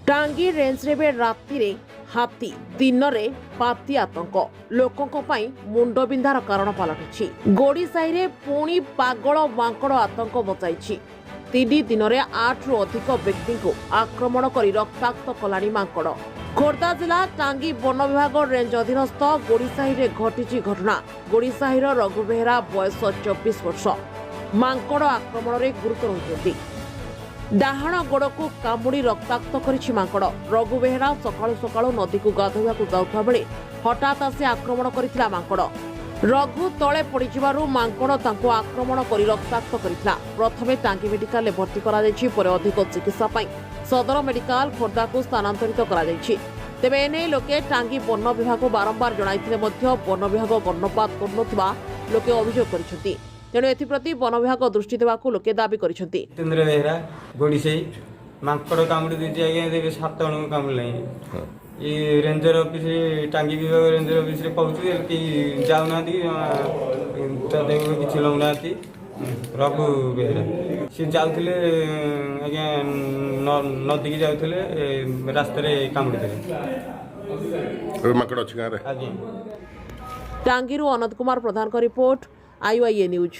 टांगी रेंज रे राति रे हाथी दिन रे पाती आतंक लोकों मुंडबिंधार कारण पलटि गोड़ी साही रे पुणी पागल मांकड़ आतंक मचाई 3 दिन में 8 रु अधिक व्यक्ति को आक्रमण कर रक्ताक्त कलानी मांकड़। खोर्धा जिला टांगी वन विभाग रेंज अधीनस्थ गोड़ीसाही रे घटी घटना। गोड़ीसाही रघु बेहेरा बयस 24 वर्ष मांकड़ आक्रमण में गुरुतर होती डाहाण गोड़ को कामुड़ी रक्ताक्त करिछि मांकड़। रघु बेहेरा सकाळु सकाळु नदी को गाधोइबाकु जाउथा बेले हठात आसी आक्रमण करिथिला मांकड़। रघु तले पड़िजिबारु मांकड़ तांको आक्रमण करि रक्ताक्त करिथिला। प्रथमे टांगी मेडिकल ले भर्ती करा जायछि, परे अधिक चिकित्सा पई सदर मेडिकल खोर्धा को स्थानांतरित करा जायछि। तेबे एने लोके टांगी वन विभाग बारंबार जणाइथिले मध्य वन विभाग कर्णपात करनथिबा लोके अभियोग करिसेंति। तेणु एथिप्रति वन विभाग दृष्टि देवाकू लोके दाबी करिसेंति। जितेंद्र बेहरा गोड़ीसाही मांकड़ कामुड़ी देछि आज्ञा देबे 7 जण कामुड़लाई ये रेंजर ऑफिस टांगी विभाग रेंजर ऑफिस रे पहुंची कि जाउना दी तो देखो किछि लौना थी रघु बेहरा से जाउथले आज्ञा नदी की जाउथले रास्ता रे कामुड़ी देले मांकड़ अछि गारे। आज्ञा टांगीरू अनंत कुमार प्रधान का रिपोर्ट IYA न्यूज।